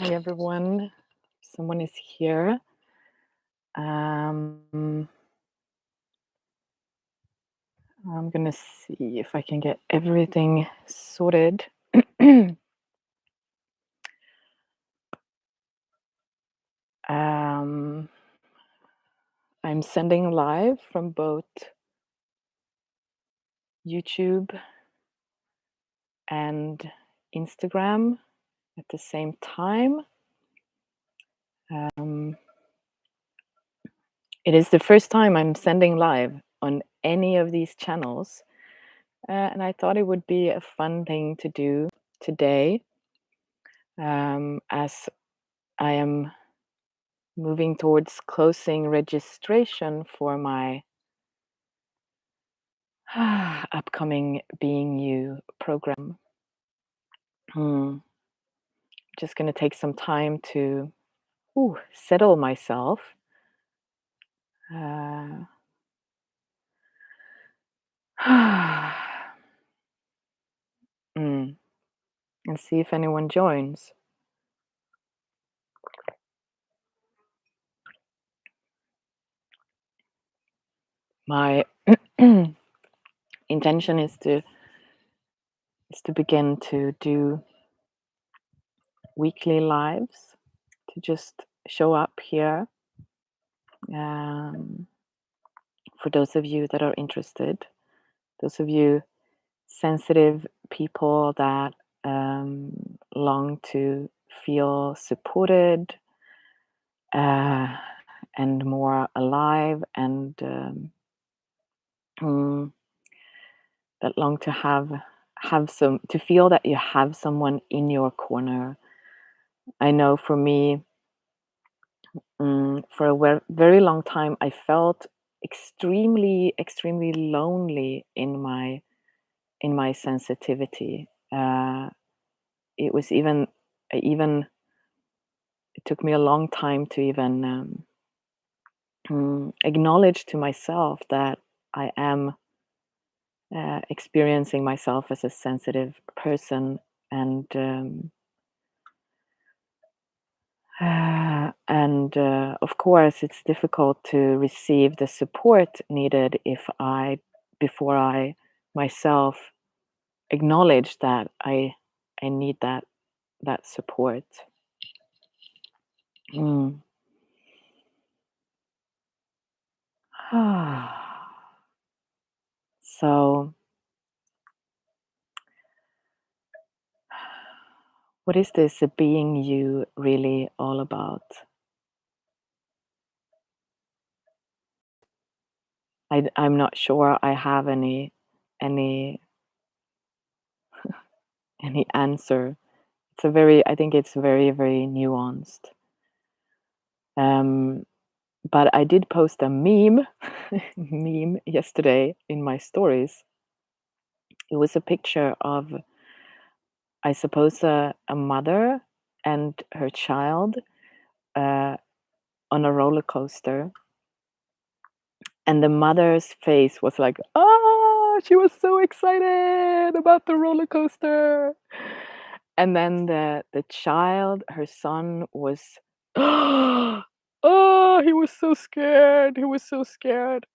Hi everyone. Someone is here. I'm gonna see if I can get everything sorted. um, I'm sending live from both YouTube and Instagram at the same time. It is the first time I'm sending live on any of these channels, and I thought it would be a fun thing to do today, as I am moving towards closing registration for my upcoming Being You program. Just going to take some time to settle myself. Uh, and see if anyone joins. My intention is to begin to do weekly lives, to just show up here, for those of you that are interested, those of you sensitive people that long to feel supported, and more alive, and that long to to feel that you have someone in your corner. I know for me, for a very long time, I felt extremely lonely in my sensitivity. It was even it took me a long time to even acknowledge to myself that I am experiencing myself as a sensitive person, and of course it's difficult to receive the support needed before I myself acknowledge that I need that support. Mm. So, what is this being you really all about? I'm not sure I have any any answer. I think it's very nuanced. But I did post a meme yesterday in my stories. It was a picture of, I suppose, a mother and her child on a roller coaster, and the mother's face was like, she was so excited about the roller coaster. And then the child, her son, was, oh, he was so scared. He was so scared.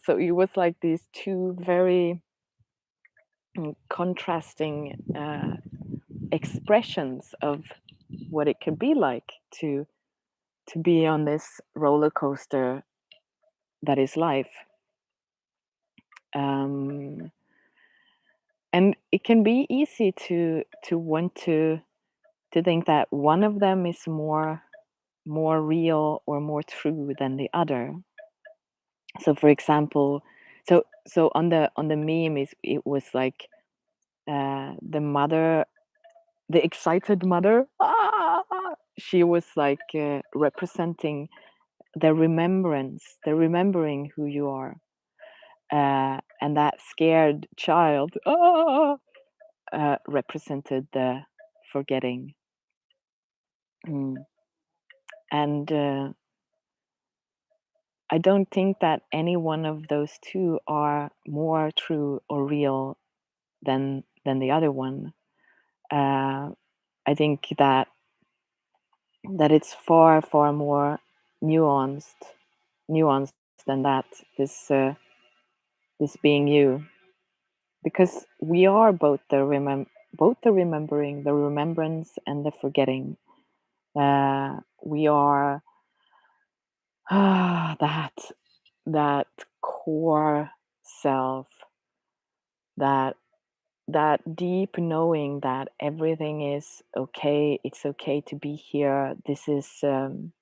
So it was like these two very contrasting expressions of what it could be like to be on this roller coaster that is life. And it can be easy to want to think that one of them is more real or more true than the other. So for example, so on the meme, it was like the mother, the excited mother, she was like representing the remembering who you are, and that scared child represented the forgetting. And I don't think that any one of those two are more true or real than the other one. I think that that it's far, far more nuanced, nuanced than that. This this being you, because we are both the both the remembering, the remembrance, and the forgetting. We are that that core self, that that deep knowing that everything is okay. It's okay to be here. This is an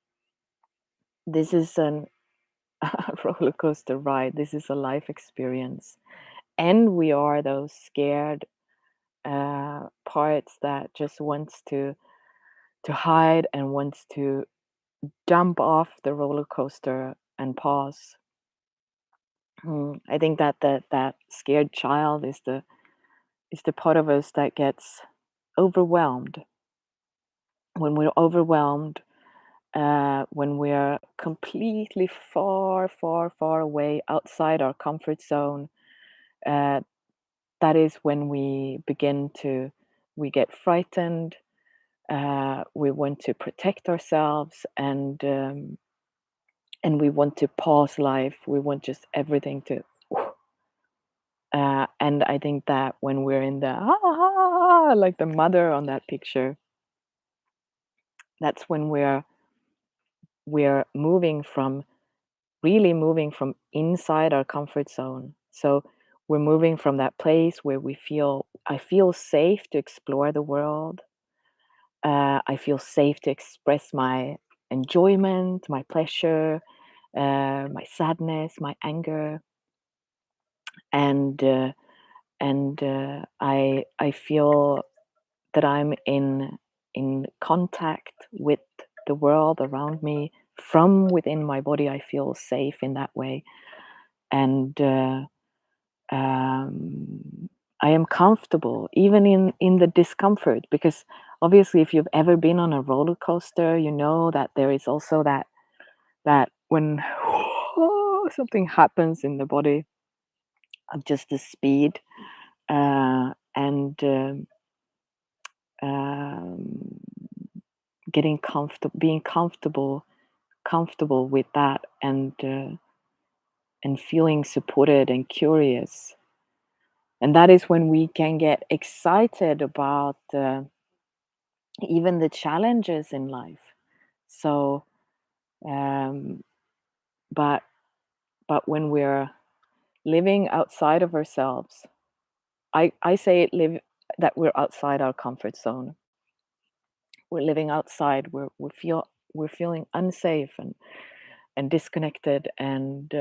a roller coaster ride. This is a life experience, and we are those scared parts that just wants to hide and wants to jump off the roller coaster and pause. I think that that scared child is the part of us that gets overwhelmed. When we're overwhelmed, when we're completely far, far, far away outside our comfort zone, uh, that is when we get frightened. We want to protect ourselves, and we want to pause life. We want just everything to. And I think that when we're in the like the mother on that picture, that's when we're moving from really moving from inside our comfort zone. So we're moving from that place where I feel safe to explore the world. I feel safe to express my enjoyment, my pleasure, my sadness, my anger, and I feel that I'm in contact with the world around me from within my body. I feel safe in that way, and um, I am comfortable even in the discomfort, because obviously, if you've ever been on a roller coaster, you know that there is also that when something happens in the body of just the speed, and um, getting comfortable, being comfortable with that, and feeling supported and curious. And that is when we can get excited about even the challenges in life. So, um, but when we're living outside of ourselves, I say it live that we're outside our comfort zone. We're living outside. We're feeling unsafe and disconnected and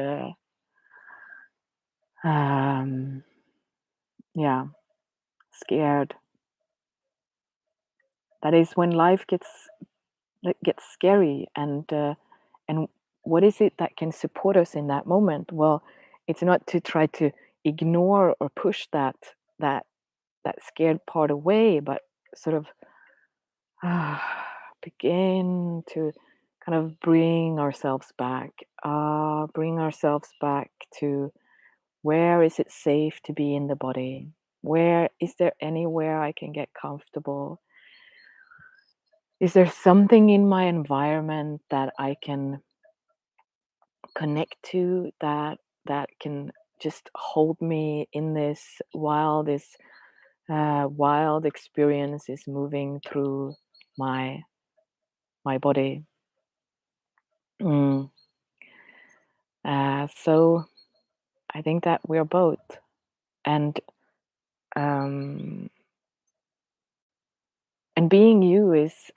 um, yeah, scared. That is when life gets scary, and what is it that can support us in that moment? Well, it's not to try to ignore or push that that scared part away, but sort of begin to kind of bring ourselves back to where is it safe to be in the body? Where is there anywhere I can get comfortable? Is there something in my environment that I can connect to, that can just hold me in this while this wild experience is moving through my my body? Mm. So I think that we're both, and um, being you is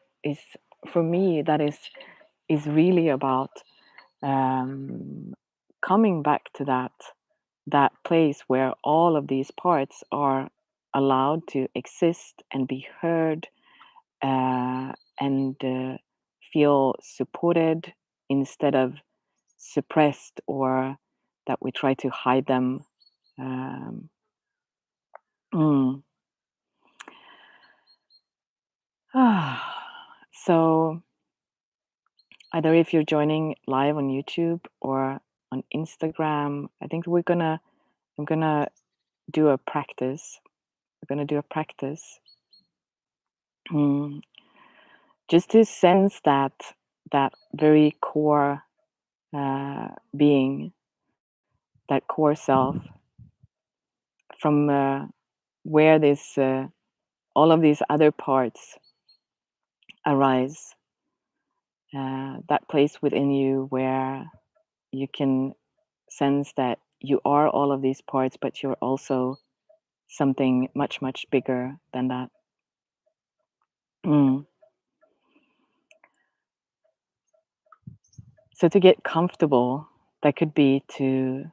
for me, that is really about um, coming back to that place where all of these parts are allowed to exist and be heard, and feel supported instead of suppressed, or that we try to hide them. Um, mm. So either if you're joining live on YouTube or on Instagram, I think I'm gonna do a practice. We're gonna do a practice. Mm. just to sense that very core being, that core self, from where this all of these other parts arise. That place within you where you can sense that you are all of these parts, but you're also something much, much bigger than that. Mm. So to get comfortable, that could be to,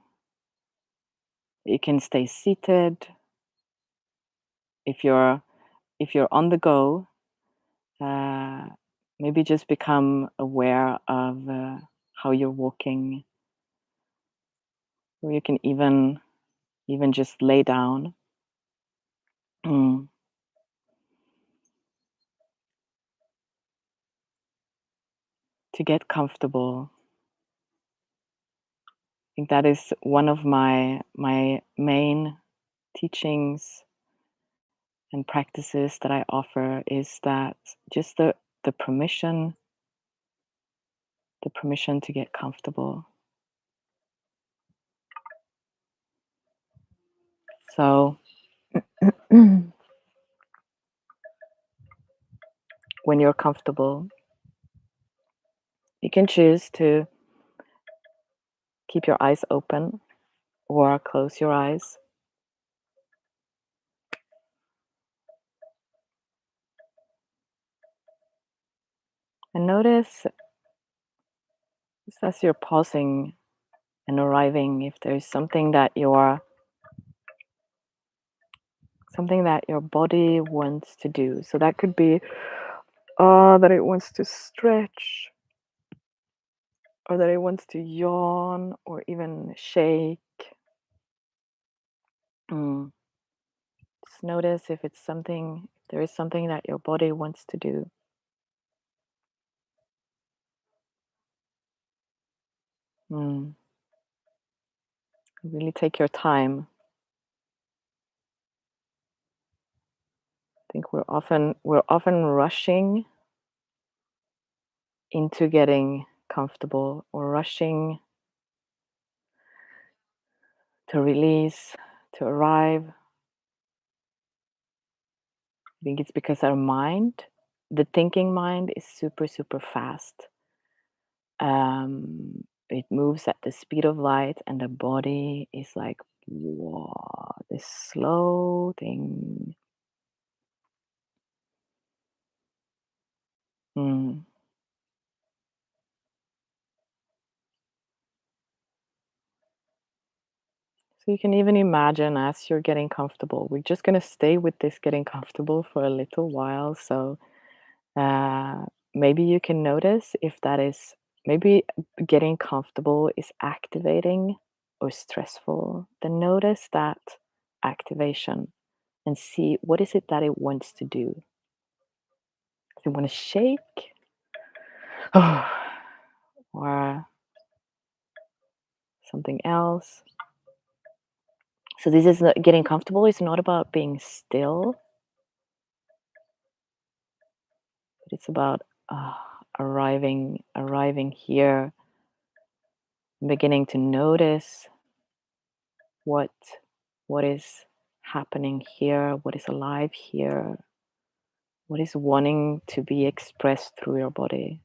you can stay seated. If you're on the go, uh, maybe just become aware of how you're walking, or you can even just lay down. Mm. To get comfortable. I think that is one of my main teachings and practices that I offer, is that just the permission to get comfortable. So when you're comfortable, you can choose to keep your eyes open or close your eyes. And notice, just as you're pausing and arriving, if there's something that your body wants to do. So that could be that it wants to stretch, or that it wants to yawn, or even shake. Mm. Just notice if there is something that your body wants to do. Mm. Really take your time. I think we're often rushing into getting comfortable, or rushing to release, to arrive. I think it's because our mind, the thinking mind, is super, super fast. It moves at the speed of light, and the body is like, whoa, this slow thing. Mm. So you can even imagine, as you're getting comfortable, we're just going to stay with this getting comfortable for a little while. So uh, maybe you can notice if that is, maybe getting comfortable is activating or stressful. Then notice that activation and see, what is it that it wants to do. Does it want to shake? Or something else? So this is not, getting comfortable is not about being still, but it's about uh, arriving here, beginning to notice what what is happening here, what is alive here, what is wanting to be expressed through your body.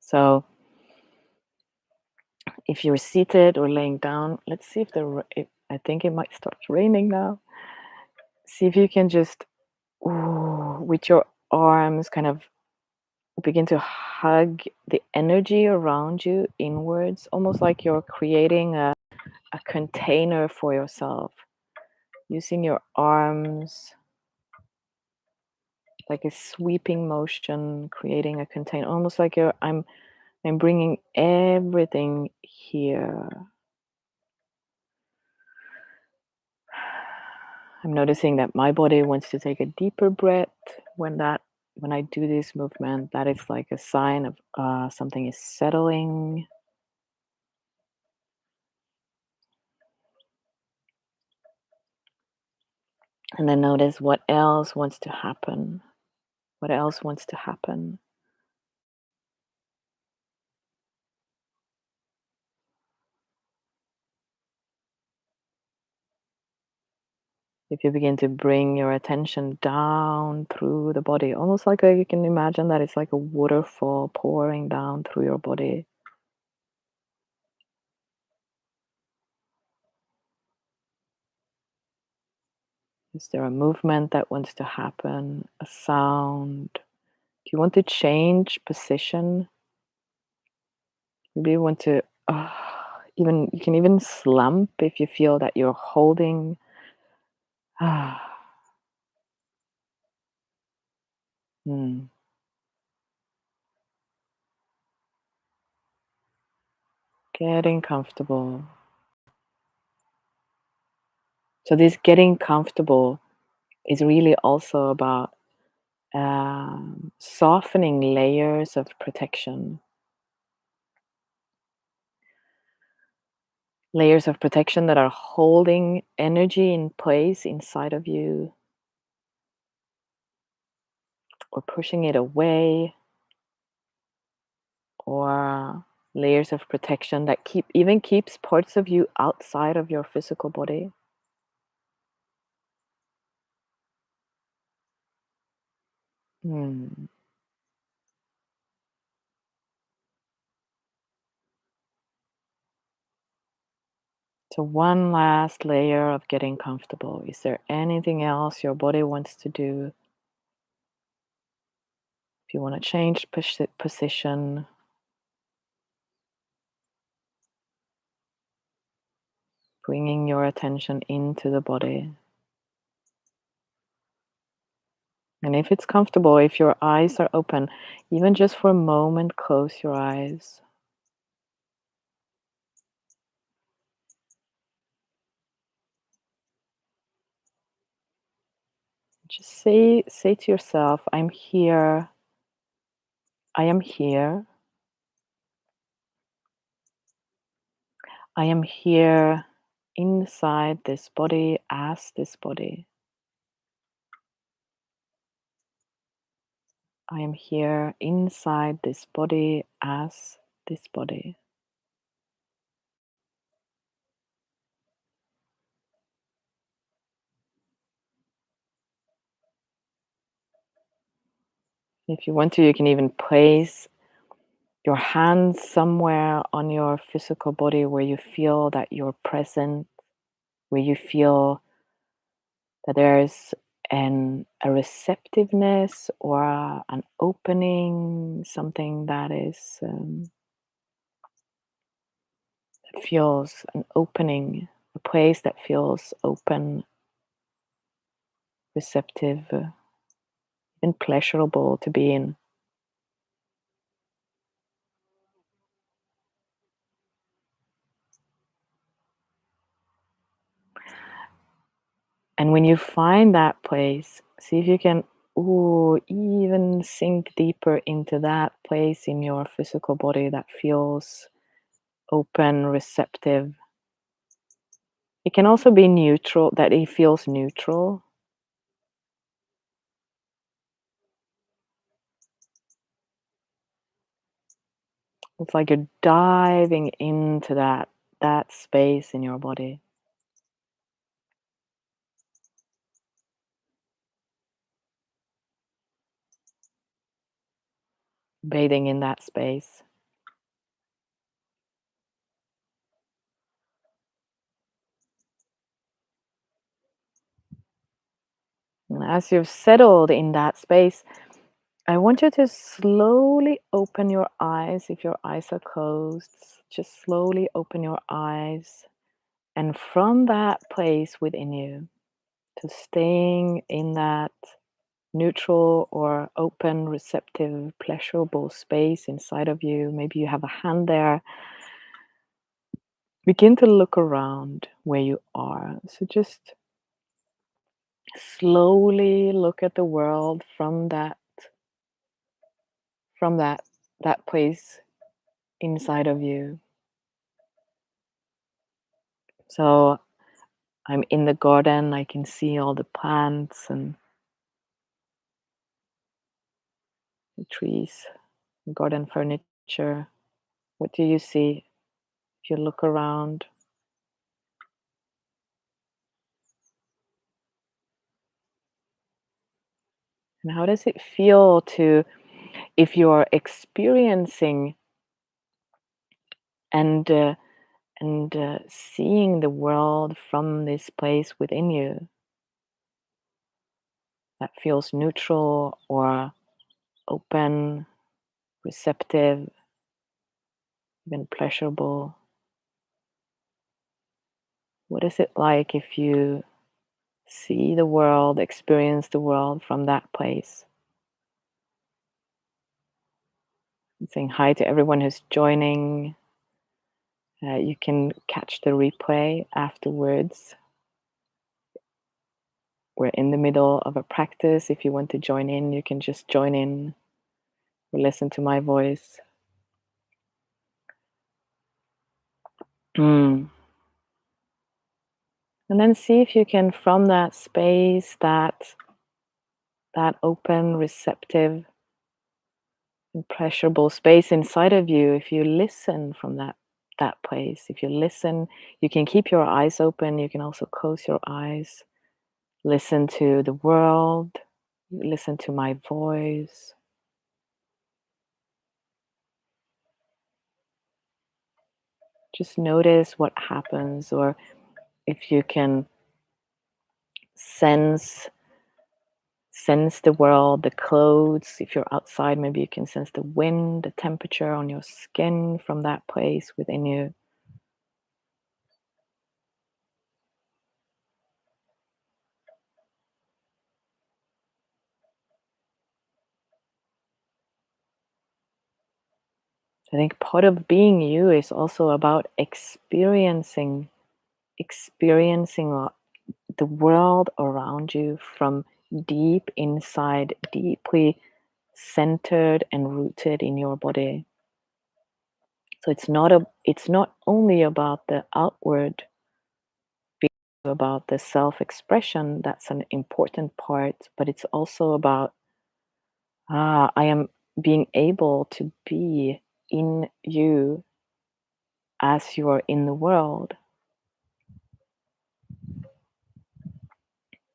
So if you're seated or laying down, let's see if I think it might start raining now. See if you can just, with your arms, kind of begin to hug the energy around you inwards, almost like you're creating a container for yourself, using your arms like a sweeping motion, creating a container, almost like I'm bringing everything here. I'm noticing that my body wants to take a deeper breath when I do this movement. That is like a sign of something is settling. And then notice what else wants to happen. What else wants to happen? If you begin to bring your attention down through the body, almost like you can imagine that it's like a waterfall pouring down through your body. Is there a movement that wants to happen? A sound? Do you want to change position? Maybe you want to even you can even slump if you feel that you're holding. Hmm. Getting comfortable. So this getting comfortable is really also about softening layers of protection, layers of protection that are holding energy in place inside of you or pushing it away, or layers of protection that keeps parts of you outside of your physical body. Hmm. So one last layer of getting comfortable. Is there anything else your body wants to do? If you want to change position, bringing your attention into the body. And if it's comfortable, if your eyes are open, even just for a moment, close your eyes. Just say to yourself, I'm here. I am here. I am here inside this body as this body. I am here inside this body as this body. If you want to, you can even place your hands somewhere on your physical body where you feel that you're present, where you feel that there's a receptiveness or an opening, something that is that feels an opening, a place that feels open, receptive, and pleasurable to be in. And when you find that place, see if you can even sink deeper into that place in your physical body that feels open, receptive. It can also be neutral, that it feels neutral. It's like you're diving into that space in your body, bathing in that space. And as you've settled in that space, I want you to slowly open your eyes. If your eyes are closed, just slowly open your eyes. And from that place within you, to staying in that neutral or open, receptive, pleasurable space inside of you. Maybe you have a hand there. Begin to look around where you are. So just slowly look at the world from that place inside of you. So I'm in the garden, I can see all the plants and the trees, garden furniture. What do you see if you look around? And how does it feel to, if you're experiencing and seeing the world from this place within you that feels neutral or open, receptive, even pleasurable? What is it like if you see the world, experience the world from that place? And saying hi to everyone who's joining. You can catch the replay afterwards. We're in the middle of a practice. If you want to join in, you can just join in or listen to my voice. Mm. And then see if you can, from that space, that open, receptive, and pleasurable space inside of you, if you listen from that place, if you listen, you can keep your eyes open, you can also close your eyes. Listen to the world, listen to my voice. Just notice what happens, or if you can sense sense the world, the clothes. If you're outside, maybe you can sense the wind, the temperature on your skin from that place within you. I think part of being you is also about experiencing the world around you from deep inside, deeply centered and rooted in your body. So it's not only about the outward, about the self-expression. That's an important part, but it's also about, I am being able to be in you as you are in the world.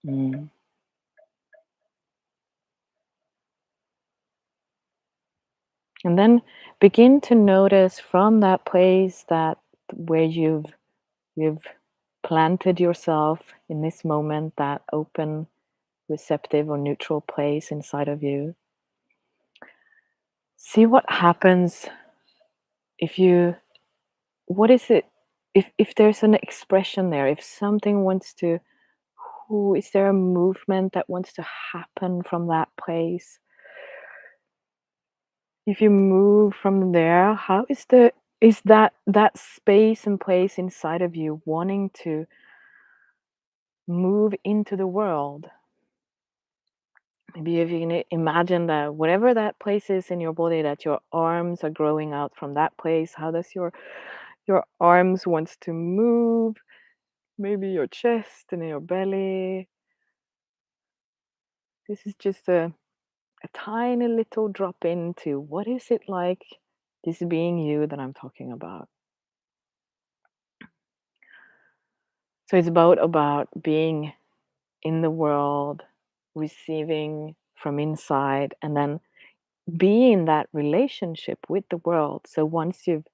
Mm. And then begin to notice from that place, that where you've planted yourself in this moment, that open, receptive or neutral place inside of you. See what happens if you, what is it, if there's an expression there, if something wants to, who is there a movement that wants to happen from that place? If you move from there, how is the, is that space and place inside of you wanting to move into the world? Maybe if you can imagine that whatever that place is in your body, that your arms are growing out from that place, how does your arms wants to move? Maybe your chest and your belly. This is just a tiny little drop into what is it like, this being you that I'm talking about. So it's about being in the world, receiving from inside, and then be in that relationship with the world. So once you've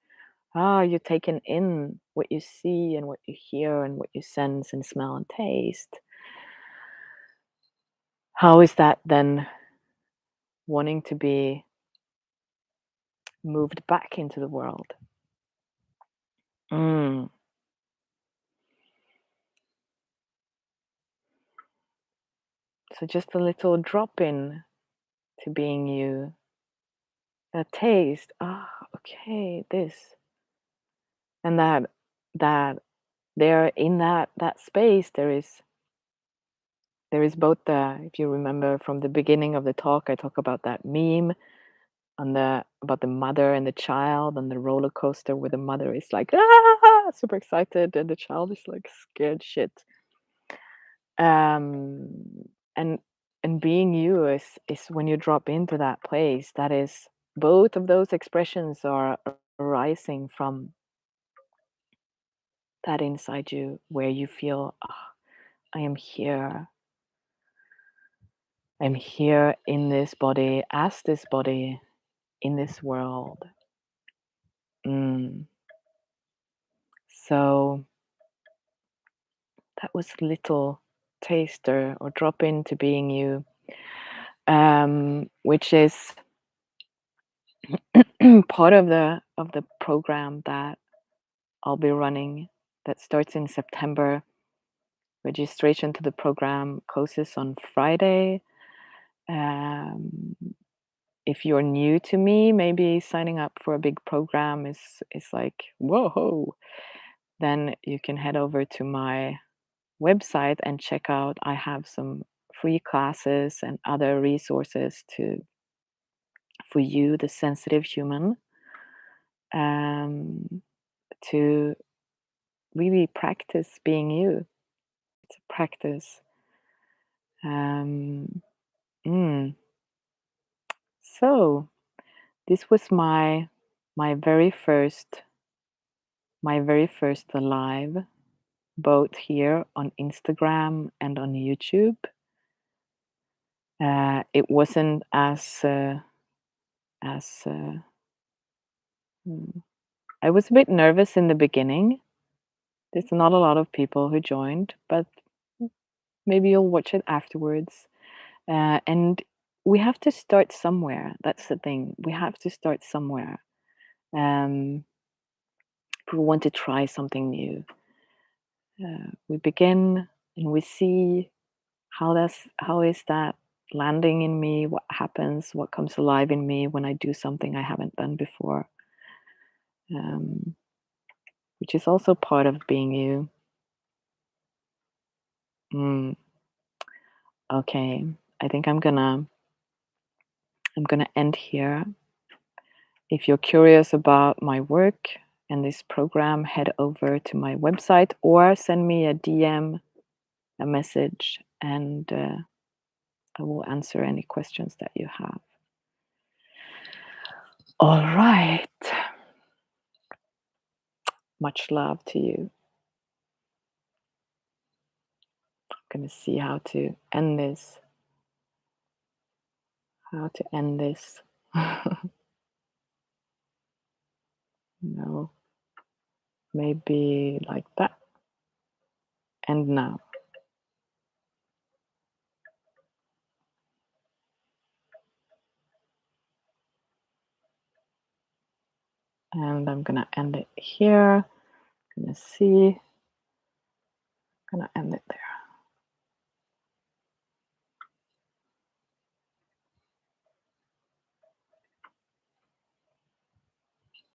taken in what you see and what you hear and what you sense and smell and taste, how is that then wanting to be moved back into the world? Mm. So just a little drop in to being you, a taste. Okay, this and that there in that space there is both the, if you remember from the beginning of the talk, I talk about that meme on the about the mother and the child on the roller coaster, where the mother is like super excited and the child is like scared shit. Um, and being you is when you drop into that place, that is both of those expressions are arising from that inside you where you feel, "Ah, I am here. I'm here in this body, as this body, in this world." Mm. So that was little taster or drop into being you, which is part of the program that I'll be running that starts in September. Registration to the program closes on Friday. Um, if you're new to me, maybe signing up for a big program is like, whoa. Then you can head over to my website and check out. I have some free classes and other resources to for you, the sensitive human, um, to really practice being you. It's a practice. Um, mm. So this was my very first live, both here on Instagram and on YouTube. It wasn't as mm, I was a bit nervous in the beginning. There's not a lot of people who joined, but maybe you'll watch it afterwards. And we have to start somewhere. That's the thing. We have to start somewhere. Um, if we want to try something new, we begin and we see how is that landing in me. What happens? What comes alive in me when I do something I haven't done before? Um, which is also part of being you. Mm, okay, I think I'm gonna end here. If you're curious about my work and this program, head over to my website or send me a DM, a message, and I will answer any questions that you have. All right. Much love to you. I'm gonna see how to end this. How to end this. No, maybe like that. And now. And I'm gonna end it here. Gonna see. Gonna end it there.